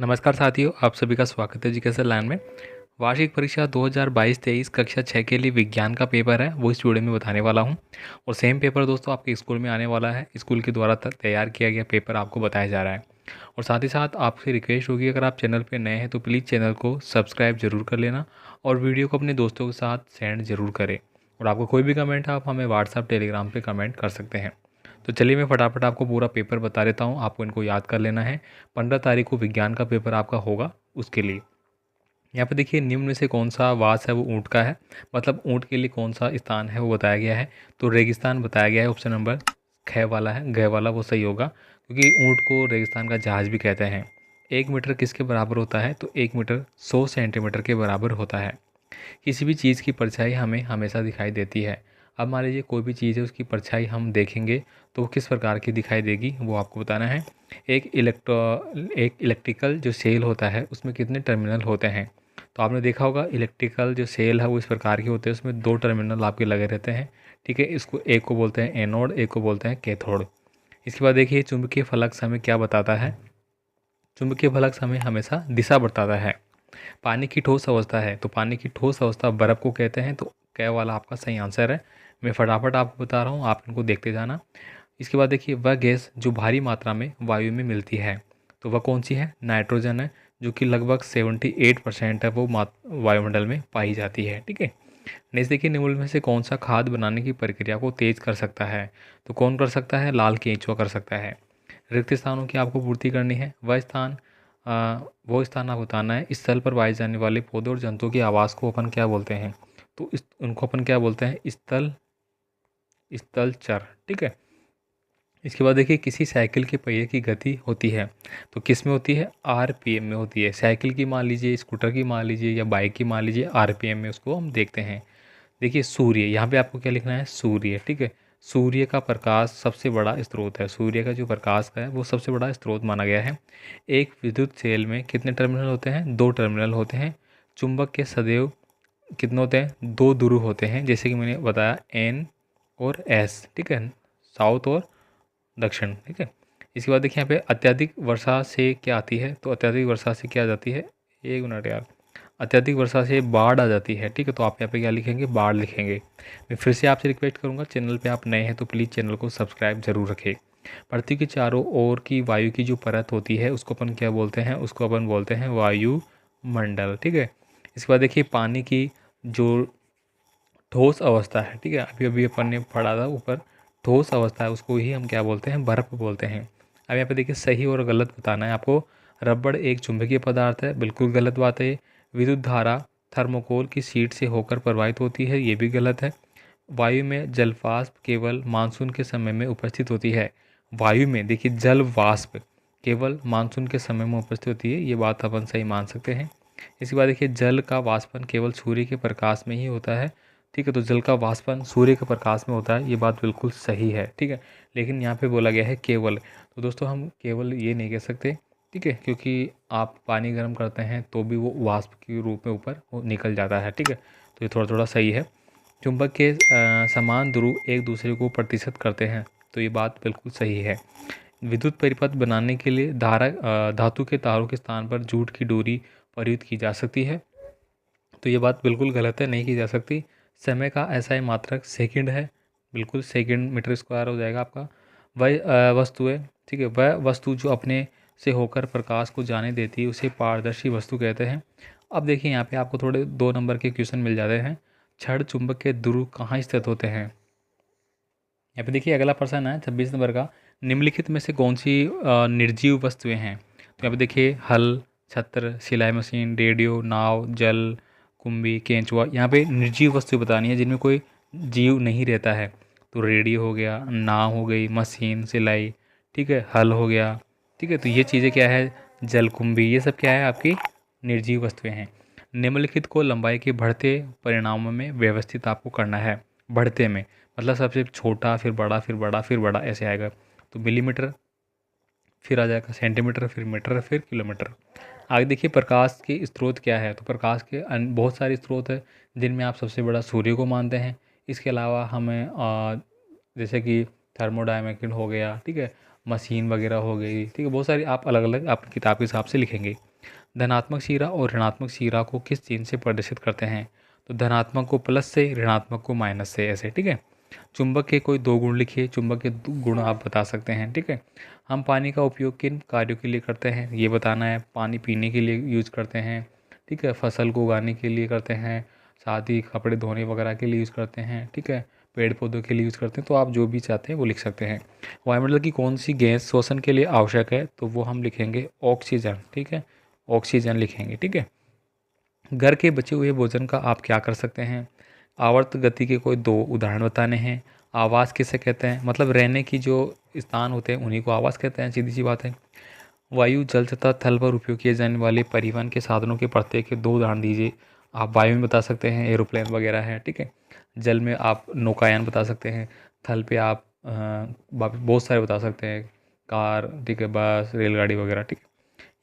नमस्कार साथियों, आप सभी का स्वागत है जीकेएस लाइन में। वार्षिक परीक्षा 2022-23 कक्षा 6 के लिए विज्ञान का पेपर है, वो इस वीडियो में बताने वाला हूँ। और सेम पेपर दोस्तों आपके स्कूल में आने वाला है। स्कूल के द्वारा तैयार किया गया पेपर आपको बताया जा रहा है। और साथ ही साथ आपसे रिक्वेस्ट होगी, अगर आप चैनल पर नए हैं तो प्लीज़ चैनल को सब्सक्राइब जरूर कर लेना और वीडियो को अपने दोस्तों के साथ सेंड जरूर करें। और आपको कोई भी कमेंट है, आप हमें व्हाट्सअप टेलीग्राम पर कमेंट कर सकते हैं। तो चलिए मैं फटाफट आपको पूरा पेपर बता देता हूँ, आपको इनको याद कर लेना है। 15 तारीख को विज्ञान का पेपर आपका होगा, उसके लिए यहाँ पे देखिए निम्न में से कौन सा वास है वो ऊँट का है, मतलब ऊँट के लिए कौन सा स्थान है वो बताया गया है। तो रेगिस्तान बताया गया है, ऑप्शन नंबर ख वाला है, ग वाला वो सही होगा, क्योंकि ऊँट को रेगिस्तान का जहाज भी कहते हैं। 1 मीटर किसके बराबर होता है? तो 1 मीटर 100 सेंटीमीटर के बराबर होता है। किसी भी चीज़ की परछाई हमें हमेशा दिखाई देती है। अब मान लीजिए कोई भी चीज़ है, उसकी परछाई हम देखेंगे तो वो किस प्रकार की दिखाई देगी वो आपको बताना है। एक इलेक्ट्रिकल जो सेल होता है उसमें कितने टर्मिनल होते हैं? तो आपने देखा होगा इलेक्ट्रिकल जो सेल है वो इस प्रकार के होते हैं, उसमें 2 टर्मिनल आपके लगे रहते हैं। ठीक है, इसको एक को बोलते हैं एनोड, एक को बोलते हैं कैथोड। इसके बाद देखिए चुंबकीय फलक हमें क्या बताता है? चुंबकीय फलक हमें हमेशा दिशा बताता है। पानी की ठोस अवस्था है, तो पानी की ठोस अवस्था बर्फ़ को कहते हैं, तो कै वाला आपका सही आंसर है। मैं फटाफट आपको बता रहा हूँ, आप इनको देखते जाना। इसके बाद देखिए वह गैस जो भारी मात्रा में वायु में मिलती है, तो वह कौन सी है? नाइट्रोजन है, जो कि लगभग 78% है वो वायुमंडल में पाई जाती है। ठीक है, नेक्स्ट देखिए निम्न में से कौन सा खाद बनाने की प्रक्रिया को तेज कर सकता है? तो कौन कर सकता है? लाल केंचुआ कर सकता है। रिक्त स्थानों की आपको पूर्ति करनी है। वो स्थान आप बताना है। स्थल पर पाए जाने वाले पौधों और जंतुओं के आवास को अपन क्या बोलते हैं? तो उनको अपन क्या बोलते हैं? स्थलचर। ठीक है, इसके बाद देखिए किसी साइकिल के पहिए की गति होती है, तो किस में होती है? आरपीएम में होती है। साइकिल की मान लीजिए, स्कूटर की मान लीजिए, या बाइक की मान लीजिए, आरपीएम में उसको हम देखते हैं। देखिए सूर्य, यहाँ पे आपको क्या लिखना है? सूर्य। ठीक है, सूर्य का प्रकाश सबसे बड़ा स्रोत है। सूर्य का जो प्रकाश का है वो सबसे बड़ा स्रोत माना गया है। एक विद्युत सेल में कितने टर्मिनल होते हैं? 2 टर्मिनल होते हैं। चुंबक के सदैव कितने होते हैं? 2 ध्रुव होते हैं, जैसे कि मैंने बताया एन और एस। ठीक है, साउथ और दक्षिण। ठीक है, इसके बाद देखिए यहाँ पे अत्यधिक वर्षा से क्या आती है? तो अत्यधिक वर्षा से क्या आ जाती है? एक मिनट यार, अत्यधिक वर्षा से बाढ़ आ जाती है। ठीक है, तो आप यहाँ पे क्या लिखेंगे? बाढ़ लिखेंगे। मैं फिर से आपसे रिक्वेस्ट करूँगा, चैनल पे आप नए हैं तो प्लीज़ चैनल को सब्सक्राइब जरूर रखें। पृथ्वी के चारों ओर की वायु की जो परत होती है उसको अपन क्या बोलते हैं? उसको अपन बोलते हैं वायुमंडल। ठीक है, इसके बाद देखिए पानी की जो ठोस अवस्था है, ठीक है, अभी अभी अपन ने पढ़ा था ऊपर, ठोस अवस्था है उसको ही हम क्या बोलते हैं? बर्फ़ बोलते हैं। अब यहाँ पे देखिए सही और गलत बताना है आपको। रबड़ एक चुंबकीय पदार्थ है, बिल्कुल गलत बात है। विद्युत धारा थर्मोकोल की शीट से होकर प्रवाहित होती है, ये भी गलत है। वायु में जल वाष्प केवल मानसून के समय में उपस्थित होती है। वायु में देखिए जल वाष्प केवल मानसून के समय में उपस्थित होती है, ये बात अपन सही मान सकते हैं। इसके बाद देखिए जल का वाष्पन केवल सूर्य के प्रकाश में ही होता है। ठीक है, तो जल का वाष्पन सूर्य के प्रकाश में होता है, ये बात बिल्कुल सही है। ठीक है, लेकिन यहाँ पे बोला गया है केवल, तो दोस्तों हम केवल ये नहीं कह सकते। ठीक है, क्योंकि आप पानी गर्म करते हैं तो भी वो वाष्प के रूप में ऊपर वो निकल जाता है। ठीक है, तो ये थोड़ा थोड़ा सही है। चुंबक के समान ध्रुव एक दूसरे को प्रतिशत करते हैं, तो ये बात बिल्कुल सही है। विद्युत परिपथ बनाने के लिए धातु के तारों के स्थान पर जूट की डोरी प्रयुक्त की जा सकती है, तो ये बात बिल्कुल गलत है, नहीं की जा सकती। समय का ऐसा मात्रक सेकंड है, बिल्कुल सेकंड मीटर स्क्वायर हो जाएगा आपका। वह वस्तु है, ठीक है, वह वस्तु जो अपने से होकर प्रकाश को जाने देती है उसे पारदर्शी वस्तु कहते हैं। अब देखिए यहाँ पे आपको थोड़े 2 नंबर के क्वेश्चन मिल जाते हैं। क्षण चुंबक के ध्रुव कहाँ स्थित होते हैं? यहाँ पे देखिए अगला प्रश्न है 26 नंबर का। निम्नलिखित में से कौन सी निर्जीव वस्तुएं हैं? तो यहाँ पे देखिए हल, छत्र, सिलाई मशीन, रेडियो, नाव, जल कुंभी, केंचुआ। यहाँ पे निर्जीव वस्तु बतानी है जिनमें कोई जीव नहीं रहता है। तो रेडियो हो गया, नाव हो गई, मशीन, सिलाई, ठीक है, हल हो गया। ठीक है, तो ये चीज़ें क्या है? जल कुंभी, ये सब क्या है? आपकी निर्जीव वस्तुएं हैं। निम्नलिखित को लंबाई के बढ़ते परिणामों में व्यवस्थित आपको करना है। बढ़ते में मतलब सबसे छोटा, फिर बड़ा, फिर बड़ा, फिर बड़ा, ऐसे आएगा। तो मिलीमीटर, फिर आ जाएगा सेंटीमीटर, फिर मीटर, फिर किलोमीटर। आगे देखिए प्रकाश के स्रोत क्या है? तो प्रकाश के बहुत सारे स्रोत है, जिनमें आप सबसे बड़ा सूर्य को मानते हैं। इसके अलावा हमें जैसे कि थर्मोडायमेकिन हो गया, ठीक है, मशीन वगैरह हो गई, ठीक है, बहुत सारी आप अलग अलग अपनी किताब के हिसाब से लिखेंगे। धनात्मक शिरा और ऋणात्मक शिरा को किस चिन्ह से प्रदर्शित करते हैं? तो धनात्मक को प्लस से, ऋणात्मक को माइनस से, ऐसे, ठीक है। चुंबक के कोई 2 गुण लिखिए, चुंबक के गुण आप बता सकते हैं, ठीक है। हम पानी का उपयोग किन कार्यों के लिए करते हैं, ये बताना है। पानी पीने के लिए यूज़ करते हैं, ठीक है। फसल को उगाने के लिए करते हैं, साथ ही कपड़े धोने वगैरह के लिए यूज़ करते हैं, ठीक है। पेड़ पौधों के लिए यूज़ करते हैं। तो आप जो भी चाहते हैं वो लिख सकते हैं। वायुमंडल की कौन सी गैस श्वसन के लिए आवश्यक है, तो वो हम लिखेंगे ऑक्सीजन, ठीक है। ऑक्सीजन लिखेंगे, ठीक है। घर के बचे हुए भोजन का आप क्या कर सकते हैं? आवर्त गति के कोई 2 उदाहरण बताने हैं। आवास किसे कहते हैं? मतलब रहने की जो स्थान होते हैं उन्हीं को आवास कहते हैं, सीधी सी बात है। वायु, जल तथा थल पर उपयोग किए जाने वाले परिवहन के साधनों के प्रत्येक के 2 उदाहरण दीजिए। आप वायु में बता सकते हैं, एरोप्लेन वगैरह है, ठीक है। जल में आप नौकायान बता सकते हैं। थल पे आप बहुत सारे बता सकते हैं, कार, ठीक है, बस, रेलगाड़ी वगैरह, ठीक है।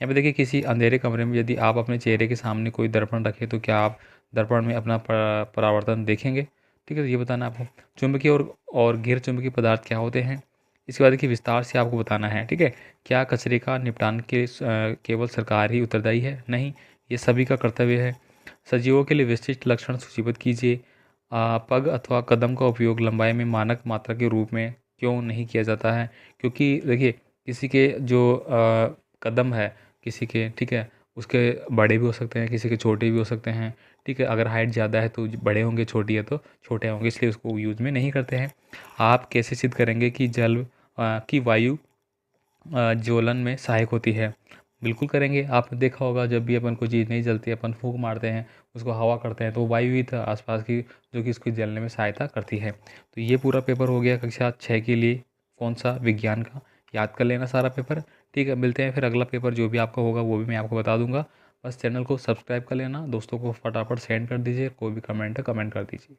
यहाँ पे देखिए, किसी अंधेरे कमरे में यदि आप अपने चेहरे के सामने कोई दर्पण रखें तो क्या आप दर्पण में अपना परावर्तन देखेंगे? ठीक है, तो ये बताना है आपको। चुंबकीय और गैर चुंबकीय पदार्थ क्या होते हैं? इसके बाद देखिए, विस्तार से आपको बताना है, ठीक है। क्या कचरे का निपटान के केवल सरकार ही उत्तरदायी है? नहीं, ये सभी का कर्तव्य है। सजीवों के लिए विशिष्ट लक्षण सूचीबद्ध कीजिए। पग अथवा कदम का उपयोग लंबाई में मानक मात्रा के रूप में क्यों नहीं किया जाता है? क्योंकि देखिए, किसी के जो कदम है किसी के, ठीक है, उसके बड़े भी हो सकते हैं, किसी के छोटे भी हो सकते हैं, ठीक है। अगर हाइट ज़्यादा है तो बड़े होंगे, छोटी है तो छोटे होंगे, इसलिए उसको यूज़ में नहीं करते हैं। आप कैसे सिद्ध करेंगे कि की वायु ज्वलन में सहायक होती है? बिल्कुल करेंगे। आपने देखा होगा, जब भी अपन कोई चीज़ नहीं जलती, अपन फूंक मारते हैं, उसको हवा करते हैं, तो वायु ही था आसपास की जो कि इसको जलने में सहायता करती है। तो ये पूरा पेपर हो गया कक्षा 6 के लिए। कौन सा? विज्ञान का। याद कर लेना सारा पेपर, ठीक है। मिलते हैं फिर अगला पेपर जो भी आपका होगा वो भी मैं आपको बता दूंगा। बस चैनल को सब्सक्राइब कर लेना, दोस्तों को फटाफट सेंड कर दीजिए, कोई भी कमेंट है कमेंट कर दीजिए।